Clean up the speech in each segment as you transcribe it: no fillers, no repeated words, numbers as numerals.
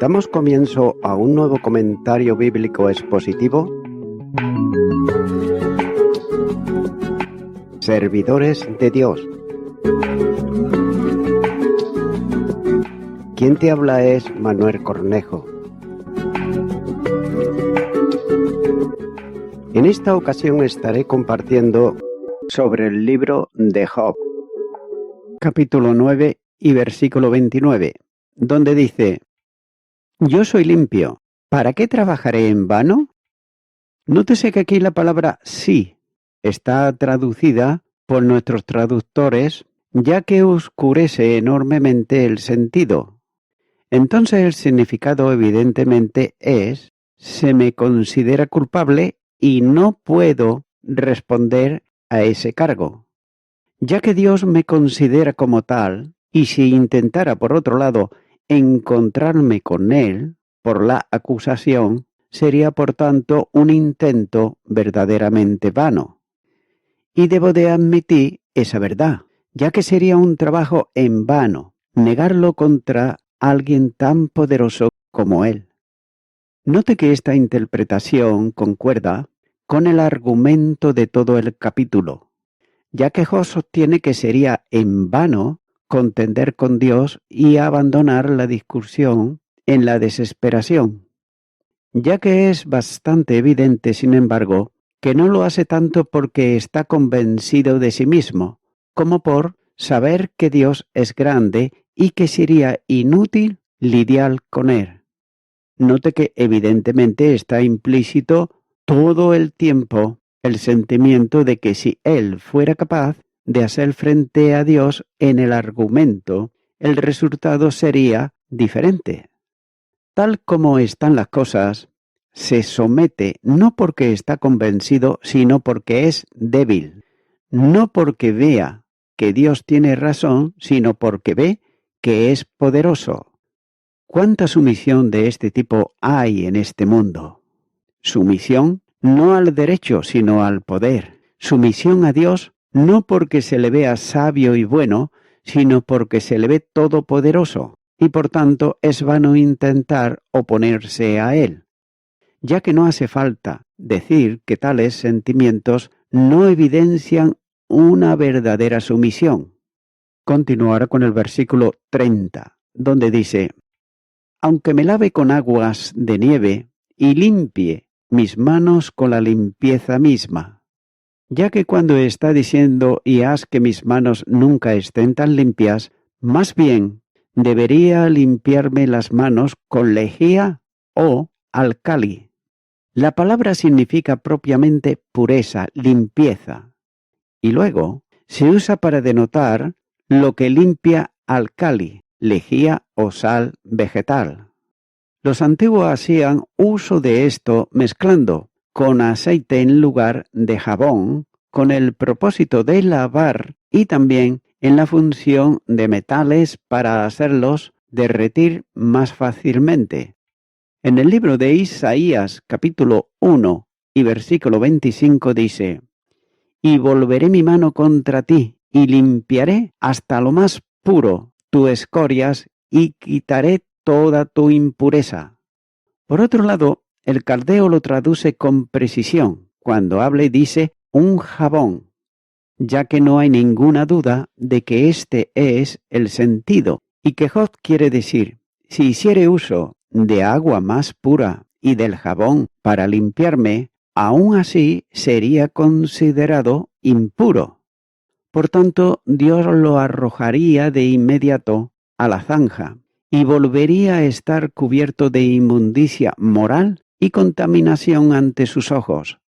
Damos comienzo a un nuevo comentario bíblico expositivo. Servidores de Dios. Quien te habla es Manuel Cornejo. En esta ocasión estaré compartiendo sobre el libro de Job, capítulo 9 y versículo 29, donde dice: Yo soy limpio, ¿para qué trabajaré en vano? Nótese que aquí la palabra sí está traducida por nuestros traductores, ya que oscurece enormemente el sentido. Entonces el significado evidentemente es: se me considera culpable y no puedo responder a ese cargo. Ya que Dios me considera como tal, y si intentara por otro lado encontrarme con Él por la acusación, sería por tanto un intento verdaderamente vano. Y debo de admitir esa verdad, ya que sería un trabajo en vano negarlo contra alguien tan poderoso como Él. Note que esta interpretación concuerda con el argumento de todo el capítulo, ya que Job sostiene que sería en vano contender con Dios y abandonar la discusión en la desesperación, ya que es bastante evidente, sin embargo, que no lo hace tanto porque está convencido de sí mismo, como por saber que Dios es grande y que sería inútil lidiar con Él. Note que evidentemente está implícito todo el tiempo el sentimiento de que si Él fuera capaz de hacer frente a Dios en el argumento, el resultado sería diferente. Tal como están las cosas, se somete no porque está convencido, sino porque es débil, no porque vea que Dios tiene razón, sino porque ve que es poderoso. ¿Cuánta sumisión de este tipo hay en este mundo? Sumisión no al derecho, sino al poder. Sumisión a Dios no porque se le vea sabio y bueno, sino porque se le ve todopoderoso, y por tanto es vano intentar oponerse a Él, ya que no hace falta decir que tales sentimientos no evidencian una verdadera sumisión. Continuará con el versículo 30, donde dice: Aunque me lave con aguas de nieve y limpie mis manos con la limpieza misma. Ya que cuando está diciendo y haz que mis manos nunca estén tan limpias, más bien debería limpiarme las manos con lejía o alcali. La palabra significa propiamente pureza, limpieza, y luego se usa para denotar lo que limpia alcali, lejía o sal vegetal. Los antiguos hacían uso de esto mezclando con aceite en lugar de jabón, con el propósito de lavar y también en la función de metales para hacerlos derretir más fácilmente. En el libro de Isaías, capítulo 1 y versículo 25 dice: Y volveré mi mano contra ti, y limpiaré hasta lo más puro tus escorias, y quitaré toda tu impureza. Por otro lado, el caldeo lo traduce con precisión cuando habla y dice un jabón, ya que no hay ninguna duda de que este es el sentido, y que Job quiere decir: si hiciere uso de agua más pura y del jabón para limpiarme, aún así sería considerado impuro. Por tanto, Dios lo arrojaría de inmediato a la zanja y volvería a estar cubierto de inmundicia moral y contaminación ante sus ojos.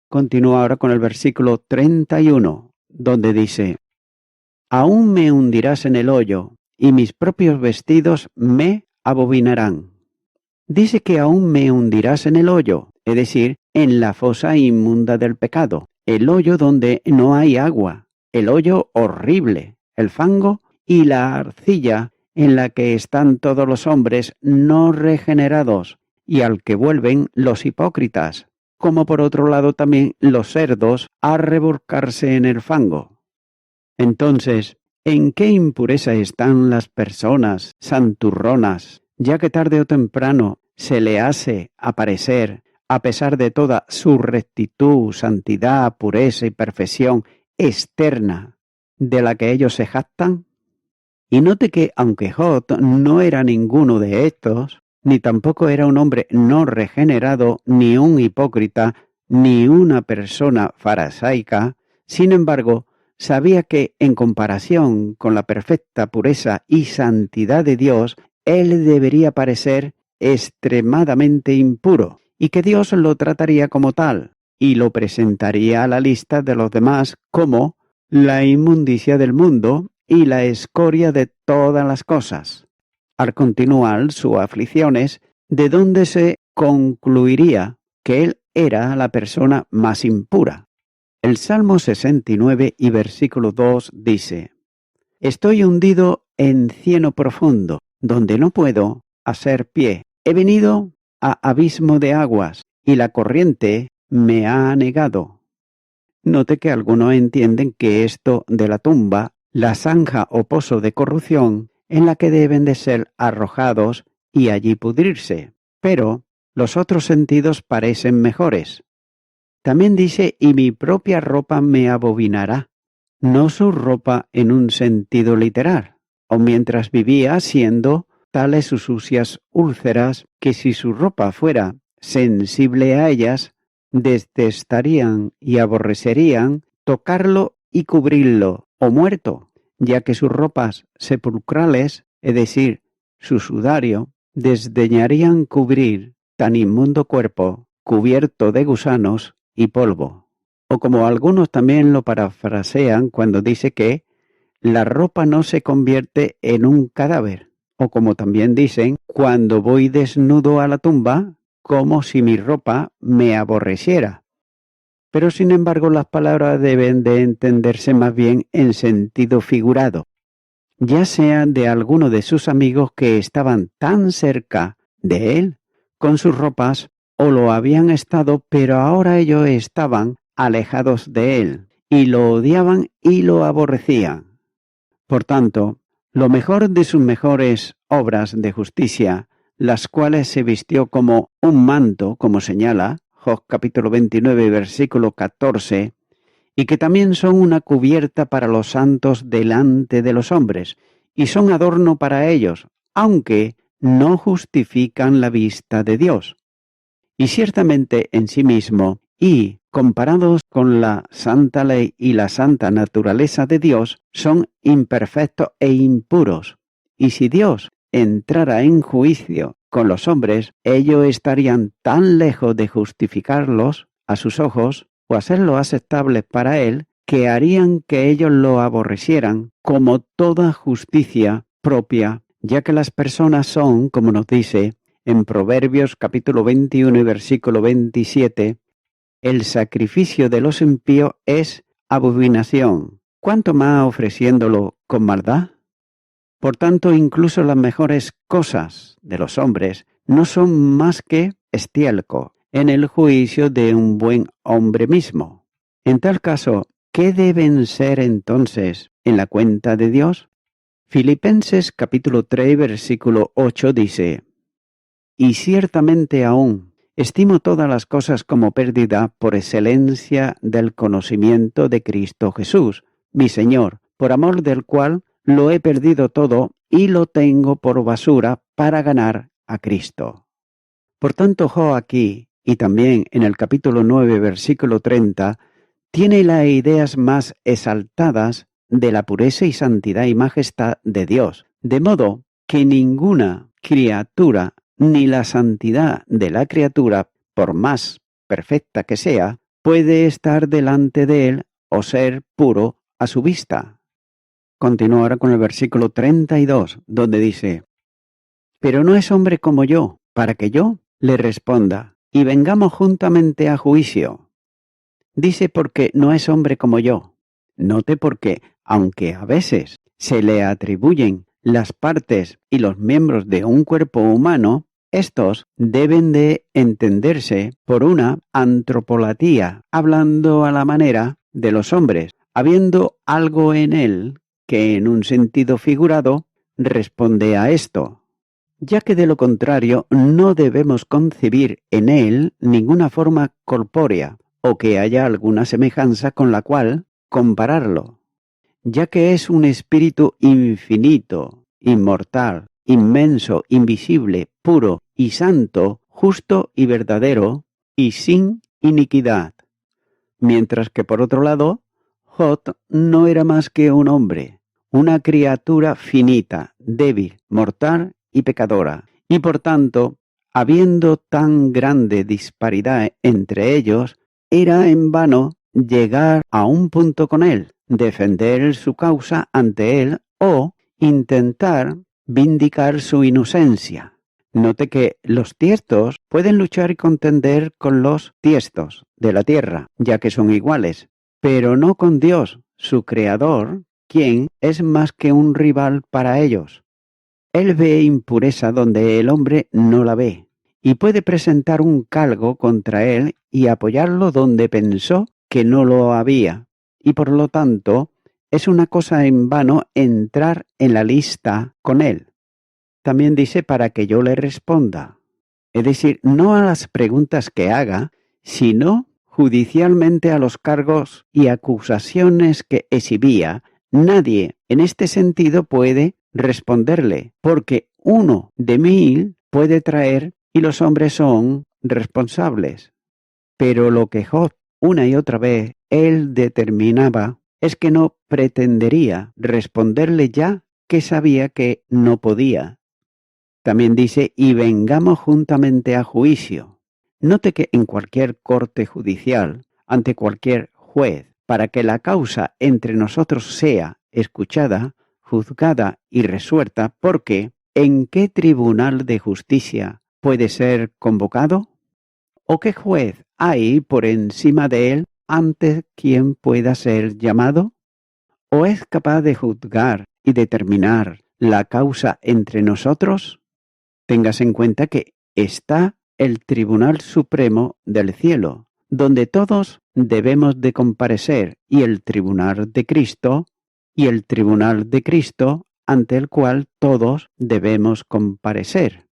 Continúa ahora con el versículo 31, donde dice: Aún me hundirás en el hoyo, y mis propios vestidos me abominarán. Dice que aún me hundirás en el hoyo, es decir, en la fosa inmunda del pecado, el hoyo donde no hay agua, el hoyo horrible, el fango y la arcilla en la que están todos los hombres no regenerados y al que vuelven los hipócritas, como por otro lado también los cerdos a revolcarse en el fango. Entonces, ¿en qué impureza están las personas santurronas ya que tarde o temprano se le hace aparecer, a pesar de toda su rectitud, santidad, pureza y perfección externa de la que ellos se jactan? Y note que aunque Job no era ninguno de estos, ni tampoco era un hombre no regenerado, ni un hipócrita, ni una persona farisaica, sin embargo, sabía que en comparación con la perfecta pureza y santidad de Dios, él debería parecer extremadamente impuro, y que Dios lo trataría como tal, y lo presentaría a la lista de los demás como la inmundicia del mundo y la escoria de todas las cosas. Al continuar sus aflicciones, de donde se concluiría que él era la persona más impura. El Salmo 69 y versículo 2 dice: Estoy hundido en cieno profundo, donde no puedo hacer pie. He venido a abismo de aguas, y la corriente me ha anegado. Note que algunos entienden que esto de la tumba, la zanja o pozo de corrupción, en la que deben de ser arrojados y allí pudrirse, pero los otros sentidos parecen mejores. También dice, y mi propia ropa me abominará, no su ropa en un sentido literal, o mientras vivía siendo tales sus sucias úlceras que si su ropa fuera sensible a ellas, detestarían y aborrecerían tocarlo y cubrirlo, o muerto, ya que sus ropas sepulcrales, es decir, su sudario, desdeñarían cubrir tan inmundo cuerpo, cubierto de gusanos y polvo. O como algunos también lo parafrasean cuando dice que la ropa no se convierte en un cadáver, o como también dicen, cuando voy desnudo a la tumba, como si mi ropa me aborreciera. Pero sin embargo las palabras deben de entenderse más bien en sentido figurado, ya sea de alguno de sus amigos que estaban tan cerca de él con sus ropas, o lo habían estado, pero ahora ellos estaban alejados de él, y lo odiaban y lo aborrecían. Por tanto, lo mejor de sus mejores obras de justicia, las cuales se vistió como un manto, como señala Job capítulo 29, versículo 14, y que también son una cubierta para los santos delante de los hombres, y son adorno para ellos, aunque no justifican la vista de Dios. Y ciertamente en sí mismo, y comparados con la santa ley y la santa naturaleza de Dios, son imperfectos e impuros. Y si Dios entrara en juicio con los hombres, ellos estarían tan lejos de justificarlos a sus ojos o hacerlos aceptables para Él, que harían que ellos lo aborrecieran como toda justicia propia, ya que las personas son, como nos dice en Proverbios capítulo 21 y versículo 27, el sacrificio de los impíos es abominación, ¿cuánto más ofreciéndolo con maldad? Por tanto, incluso las mejores cosas de los hombres no son más que estiércol en el juicio de un buen hombre mismo. En tal caso, ¿qué deben ser entonces en la cuenta de Dios? Filipenses capítulo 3 versículo 8 dice: Y ciertamente aún estimo todas las cosas como pérdida por excelencia del conocimiento de Cristo Jesús, mi Señor, por amor del cual lo he perdido todo y lo tengo por basura para ganar a Cristo. Por tanto, Job aquí, y también en el capítulo 9, versículo 30, tiene las ideas más exaltadas de la pureza y santidad y majestad de Dios, de modo que ninguna criatura ni la santidad de la criatura, por más perfecta que sea, puede estar delante de él o ser puro a su vista. Continúa ahora con el versículo 32, donde dice: Pero no es hombre como yo, para que yo le responda, y vengamos juntamente a juicio. Dice porque no es hombre como yo. Note porque, aunque a veces se le atribuyen las partes y los miembros de un cuerpo humano, estos deben de entenderse por una antropolatía, hablando a la manera de los hombres, habiendo algo en él que en un sentido figurado responde a esto. ya que de lo contrario no debemos concebir en él ninguna forma corpórea, o que haya alguna semejanza con la cual compararlo, ya que es un espíritu infinito, inmortal, inmenso, invisible, puro y santo, justo y verdadero, y sin iniquidad. Mientras que por otro lado, Jod no era más que un hombre, una criatura finita, débil, mortal y pecadora, y por tanto, habiendo tan grande disparidad entre ellos, era en vano llegar a un punto con él, defender su causa ante él o intentar vindicar su inocencia. Note que los tiestos pueden luchar y contender con los tiestos de la tierra, ya que son iguales, pero no con Dios, su creador, quien es más que un rival para ellos. Él ve impureza donde el hombre no la ve, y puede presentar un cargo contra él y apoyarlo donde pensó que no lo había, y por lo tanto es una cosa en vano entrar en la lista con él. También dice para que yo le responda, es decir, no a las preguntas que haga, sino judicialmente a los cargos y acusaciones que exhibía. Nadie en este sentido puede responderle, porque 1 de 1000 puede traer y los hombres son responsables. Pero lo que Job una y otra vez él determinaba es que no pretendería responderle ya que sabía que no podía. También dice, y vengamos juntamente a juicio. Note que en cualquier corte judicial, ante cualquier juez, para que la causa entre nosotros sea escuchada, juzgada y resuelta, porque ¿en qué tribunal de justicia puede ser convocado? ¿O qué juez hay por encima de él ante quien pueda ser llamado? ¿O es capaz de juzgar y determinar la causa entre nosotros? Tengas en cuenta que está el Tribunal Supremo del Cielo, donde todos debemos de comparecer, y el Tribunal de Cristo, ante el cual todos debemos comparecer,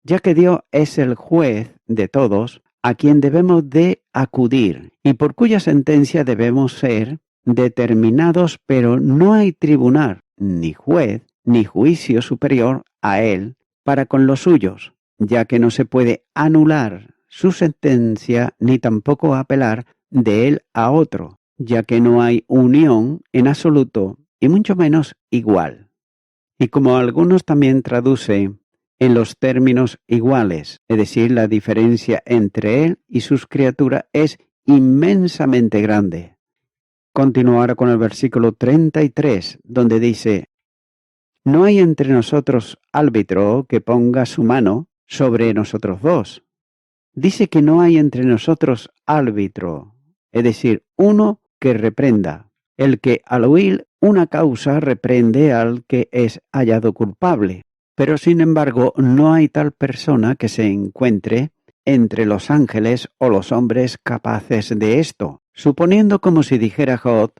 ya que Dios es el juez de todos, a quien debemos de acudir, y por cuya sentencia debemos ser determinados, pero no hay tribunal, ni juez, ni juicio superior a él, para con los suyos, ya que no se puede anular su sentencia ni tampoco apelar de él a otro, ya que no hay unión en absoluto y mucho menos igual. Y como algunos también traducen en los términos iguales, es decir, la diferencia entre él y sus criaturas es inmensamente grande. Continuará con el versículo 33, donde dice, no hay entre nosotros árbitro que ponga su mano sobre nosotros dos. Dice que no hay entre nosotros árbitro, es decir, uno que reprenda. El que al oír una causa reprende al que es hallado culpable. Pero sin embargo no hay tal persona que se encuentre entre los ángeles o los hombres capaces de esto, suponiendo como si dijera Job,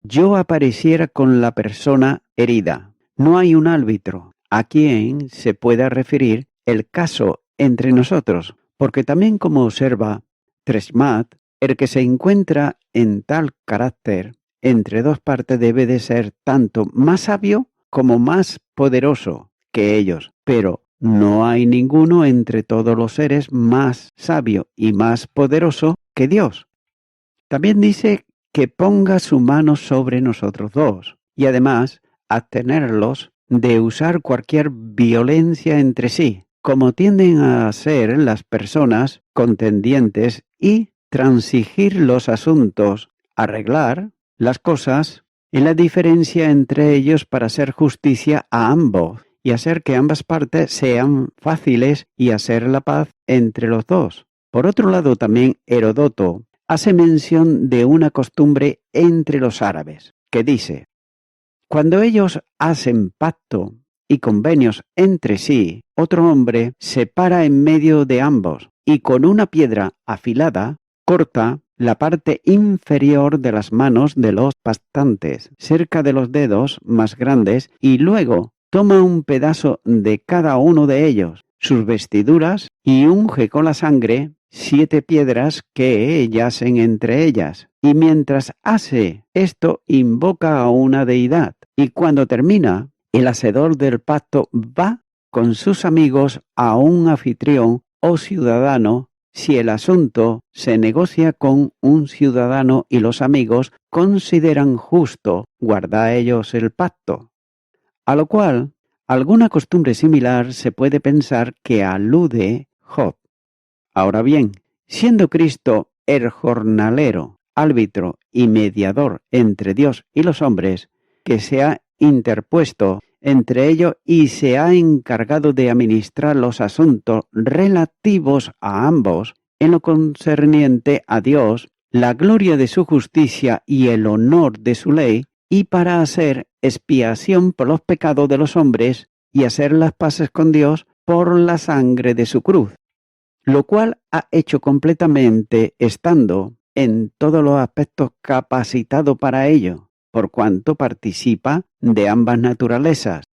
yo apareciera con la persona herida. No hay un árbitro a quien se pueda referir el caso entre nosotros, porque también como observa Treshmat, el que se encuentra en tal carácter entre dos partes debe de ser tanto más sabio como más poderoso que ellos, pero no hay ninguno entre todos los seres más sabio y más poderoso que Dios. También dice que ponga su mano sobre nosotros dos, y además abstenerlos de usar cualquier violencia entre sí, como tienden a hacer las personas contendientes, y transigir los asuntos, arreglar las cosas y la diferencia entre ellos para hacer justicia a ambos y hacer que ambas partes sean fáciles y hacer la paz entre los dos. Por otro lado, también Heródoto hace mención de una costumbre entre los árabes, que dice, cuando ellos hacen pacto y convenios entre sí, otro hombre se para en medio de ambos y con una piedra afilada corta la parte inferior de las manos de los pactantes, cerca de los dedos más grandes, y luego toma un pedazo de cada uno de ellos, sus vestiduras, y unge con la sangre 7 piedras que yacen entre ellas. Y mientras hace esto, invoca a una deidad. Y cuando termina, el hacedor del pacto va con sus amigos a un anfitrión o ciudadano. Si el asunto se negocia con un ciudadano y los amigos consideran justo guardar ellos el pacto. A lo cual, alguna costumbre similar se puede pensar que alude Job. Ahora bien, siendo Cristo el jornalero, árbitro y mediador entre Dios y los hombres, que se ha interpuesto entre ellos y se ha encargado de administrar los asuntos relativos a ambos, en lo concerniente a Dios, la gloria de su justicia y el honor de su ley, y para hacer expiación por los pecados de los hombres y hacer las paces con Dios por la sangre de su cruz, lo cual ha hecho completamente estando en todos los aspectos capacitado para ello, por cuanto participa de ambas naturalezas,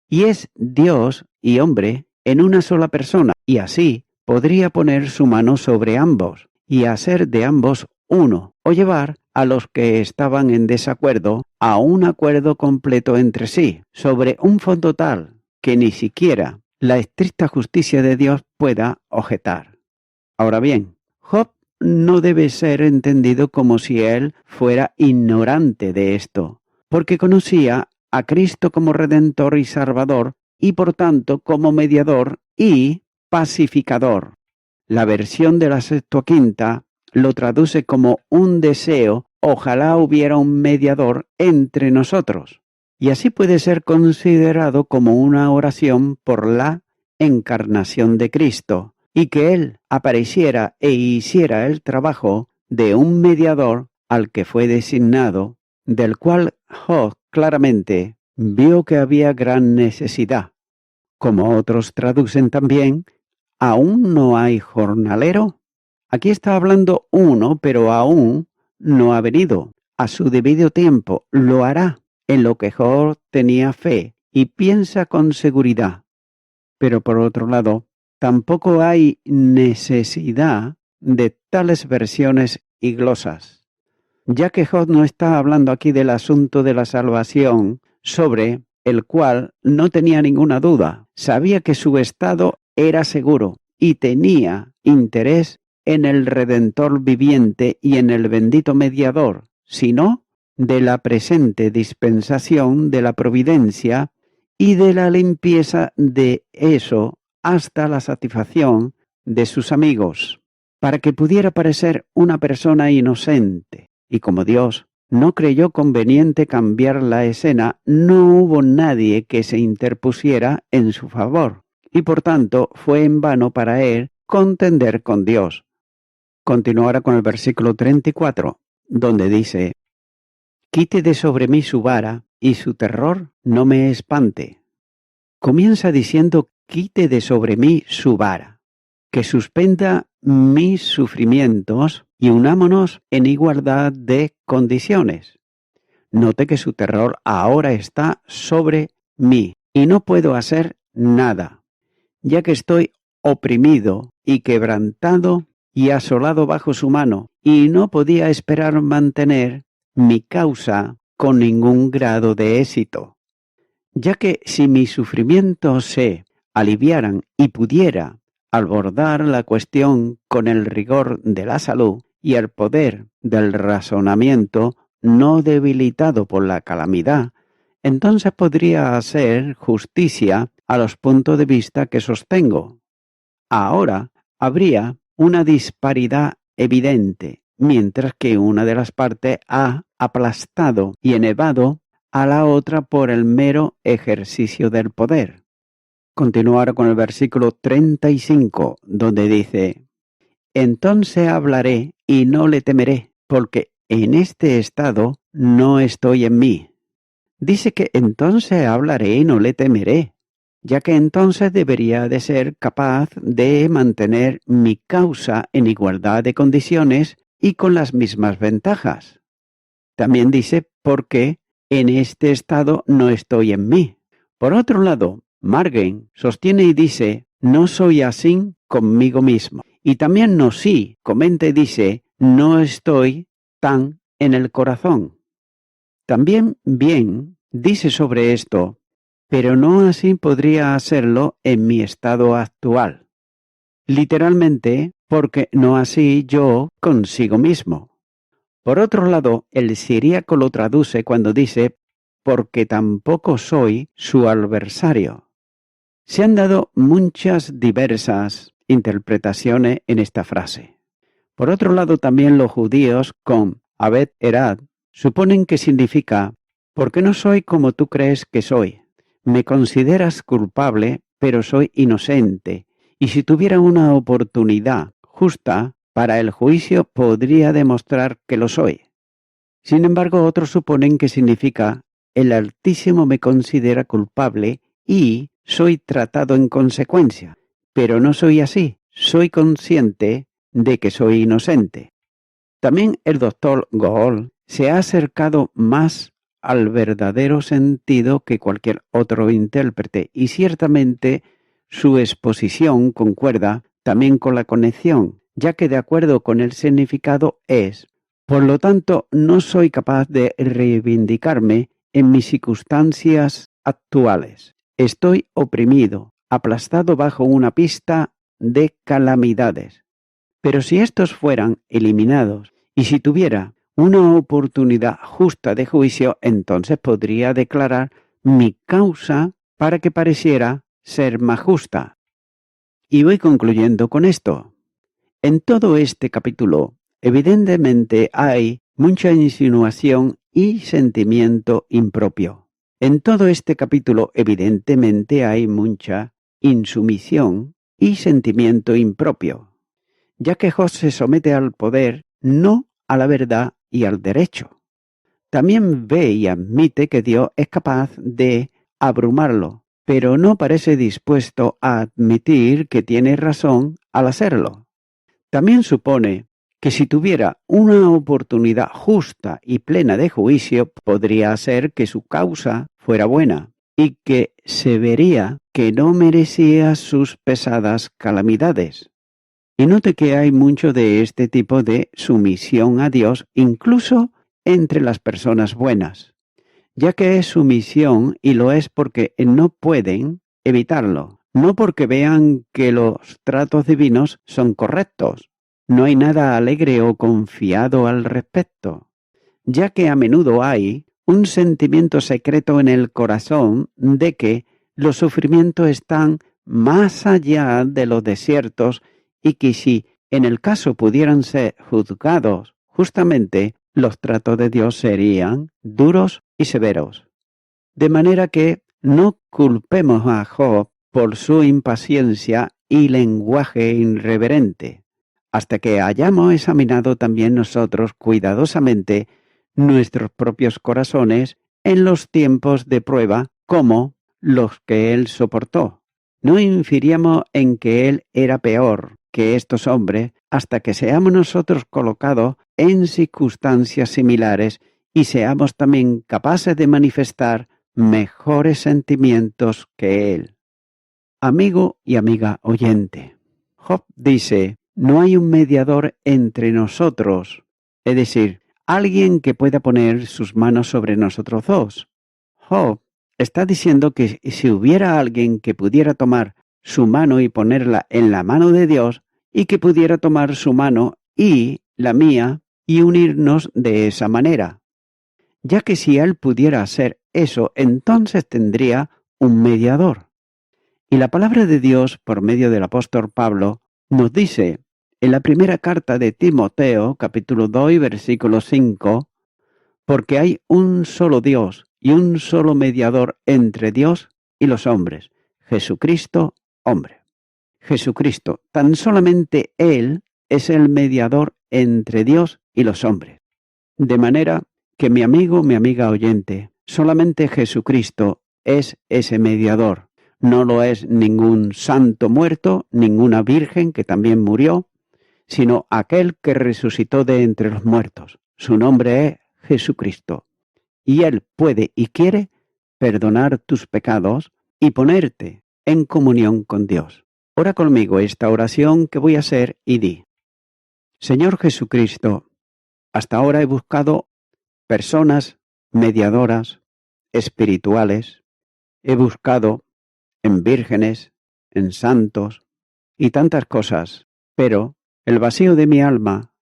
y es Dios y hombre en una sola persona, y así podría poner su mano sobre ambos, y hacer de ambos uno, o llevar a los que estaban en desacuerdo a un acuerdo completo entre sí, sobre un fondo tal que ni siquiera la estricta justicia de Dios pueda objetar. Ahora bien, Job no debe ser entendido como si él fuera ignorante de esto, porque conocía a Cristo como Redentor y Salvador, y por tanto como mediador y pacificador. La versión de la Septuaginta lo traduce como un deseo, ojalá hubiera un mediador entre nosotros. Y así puede ser considerado como una oración por la encarnación de Cristo, y que Él apareciera e hiciera el trabajo de un mediador al que fue designado, del cual Job claramente vio que había gran necesidad. Como otros traducen también, ¿aún no hay jornalero? Aquí está hablando uno, pero aún no ha venido. A su debido tiempo lo hará, en lo que Job tenía fe y piensa con seguridad. Pero por otro lado, tampoco hay necesidad de tales versiones y glosas, ya que Job no está hablando aquí del asunto de la salvación, sobre el cual no tenía ninguna duda. Sabía que su estado era seguro y tenía interés en el Redentor viviente y en el bendito mediador, sino de la presente dispensación de la providencia y de la limpieza de eso hasta la satisfacción de sus amigos, para que pudiera parecer una persona inocente. Y como Dios no creyó conveniente cambiar la escena, no hubo nadie que se interpusiera en su favor, y por tanto fue en vano para él contender con Dios. Continuará con el versículo 34, donde dice: «Quite de sobre mí su vara, y su terror no me espante». Comienza diciendo: «Quite de sobre mí su vara», que suspenda mis sufrimientos y unámonos en igualdad de condiciones. Note que su terror ahora está sobre mí y no puedo hacer nada, ya que estoy oprimido y quebrantado y asolado bajo su mano, y no podía esperar mantener mi causa con ningún grado de éxito, ya que si mis sufrimientos se aliviaran y pudiera abordar la cuestión con el rigor de la salud y el poder del razonamiento no debilitado por la calamidad, entonces podría hacer justicia a los puntos de vista que sostengo. Ahora habría una disparidad evidente, mientras que una de las partes ha aplastado y elevado a la otra por el mero ejercicio del poder. Continuar con el versículo 35, donde dice: «Entonces hablaré y no le temeré, porque en este estado no estoy en mí». Dice que entonces hablaré y no le temeré, ya que entonces debería de ser capaz de mantener mi causa en igualdad de condiciones y con las mismas ventajas. También dice: «porque en este estado no estoy en mí», Por otro lado, Margen sostiene y dice, no soy así conmigo mismo. Y también Nosí comenta y dice, no estoy tan en el corazón. También Bien dice sobre esto, pero no así podría hacerlo en mi estado actual. Literalmente, porque no así yo consigo mismo. Por otro lado, el siríaco lo traduce cuando dice, porque tampoco soy su adversario. Se han dado muchas diversas interpretaciones en esta frase. Por otro lado, también los judíos con Abed Erad suponen que significa, porque no soy como tú crees que soy. Me consideras culpable, pero soy inocente, y si tuviera una oportunidad justa para el juicio podría demostrar que lo soy. Sin embargo, otros suponen que significa, el Altísimo me considera culpable y soy tratado en consecuencia, pero no soy así, soy consciente de que soy inocente. También el doctor Gohl se ha acercado más al verdadero sentido que cualquier otro intérprete y ciertamente su exposición concuerda también con la conexión, ya que de acuerdo con el significado es, por lo tanto, no soy capaz de reivindicarme en mis circunstancias actuales. Estoy oprimido, aplastado bajo una pista de calamidades. Pero si estos fueran eliminados y si tuviera una oportunidad justa de juicio, entonces podría declarar mi causa para que pareciera ser más justa. Y voy concluyendo con esto. En todo este capítulo, evidentemente hay mucha insinuación y sentimiento impropio. En todo este capítulo, evidentemente hay mucha insumisión y sentimiento impropio, ya que Job se somete al poder, no a la verdad y al derecho. También ve y admite que Dios es capaz de abrumarlo, pero no parece dispuesto a admitir que tiene razón al hacerlo. También supone que si tuviera una oportunidad justa y plena de juicio, podría hacer que su causa fuera buena y que se vería que no merecía sus pesadas calamidades. Y note que hay mucho de este tipo de sumisión a Dios, incluso entre las personas buenas, ya que es sumisión y lo es porque no pueden evitarlo, no porque vean que los tratos divinos son correctos. No hay nada alegre o confiado al respecto, ya que a menudo hay un sentimiento secreto en el corazón de que los sufrimientos están más allá de los desiertos y que si en el caso pudieran ser juzgados justamente, los tratos de Dios serían duros y severos. De manera que no culpemos a Job por su impaciencia y lenguaje irreverente, hasta que hayamos examinado también nosotros cuidadosamente nuestros propios corazones en los tiempos de prueba como los que él soportó. No infiriamos en que él era peor que estos hombres hasta que seamos nosotros colocados en circunstancias similares y seamos también capaces de manifestar mejores sentimientos que él. Amigo y amiga oyente, Job dice, no hay un mediador entre nosotros, es decir, alguien que pueda poner sus manos sobre nosotros dos. Job está diciendo que si hubiera alguien que pudiera tomar su mano y ponerla en la mano de Dios, y que pudiera tomar su mano y la mía y unirnos de esa manera, ya que si él pudiera hacer eso, entonces tendría un mediador. Y la palabra de Dios, por medio del apóstol Pablo, nos dice en la primera carta de Timoteo, capítulo 2 y versículo 5, porque hay un solo Dios y un solo mediador entre Dios y los hombres, Jesucristo, hombre. Jesucristo, tan solamente Él es el mediador entre Dios y los hombres. De manera que mi amigo, mi amiga oyente, solamente Jesucristo es ese mediador. No lo es ningún santo muerto, ninguna virgen que también murió, sino aquel que resucitó de entre los muertos. Su nombre es Jesucristo. Y Él puede y quiere perdonar tus pecados y ponerte en comunión con Dios. Ora conmigo esta oración que voy a hacer y di: Señor Jesucristo, hasta ahora he buscado personas mediadoras, espirituales, he buscado en vírgenes, en santos y tantas cosas, pero el vacío de mi alma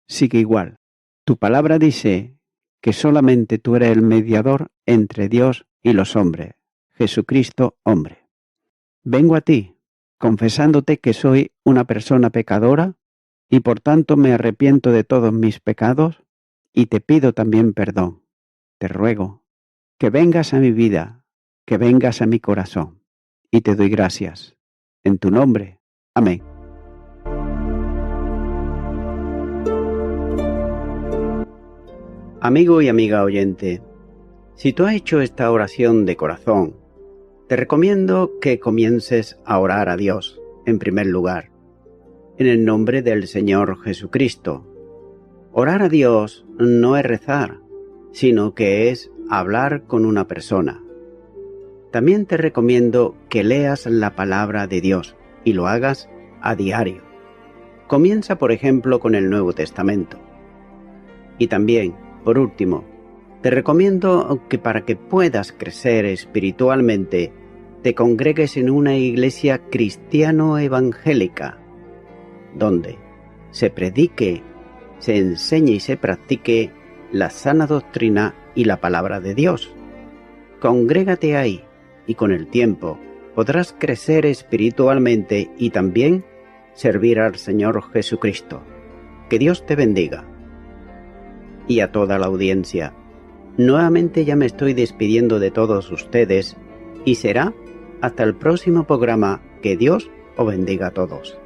sigue igual. Tu palabra dice que solamente tú eres el mediador entre Dios y los hombres, Jesucristo hombre. Vengo a ti, confesándote que soy una persona pecadora y por tanto me arrepiento de todos mis pecados y te pido también perdón. Te ruego que vengas a mi vida, que vengas a mi corazón y te doy gracias. En tu nombre. Amén. Amigo y amiga oyente, si tú has hecho esta oración de corazón, te recomiendo que comiences a orar a Dios, en primer lugar, en el nombre del Señor Jesucristo. Orar a Dios no es rezar, sino que es hablar con una persona. También te recomiendo que leas la palabra de Dios y lo hagas a diario. Comienza, por ejemplo, con el Nuevo Testamento. Y también, por último, te recomiendo que para que puedas crecer espiritualmente, te congregues en una iglesia cristiano-evangélica, donde se predique, se enseñe y se practique la sana doctrina y la palabra de Dios. Congrégate ahí y con el tiempo podrás crecer espiritualmente y también servir al Señor Jesucristo. Que Dios te bendiga. Y a toda la audiencia, nuevamente ya me estoy despidiendo de todos ustedes y será hasta el próximo programa. Que Dios os bendiga a todos.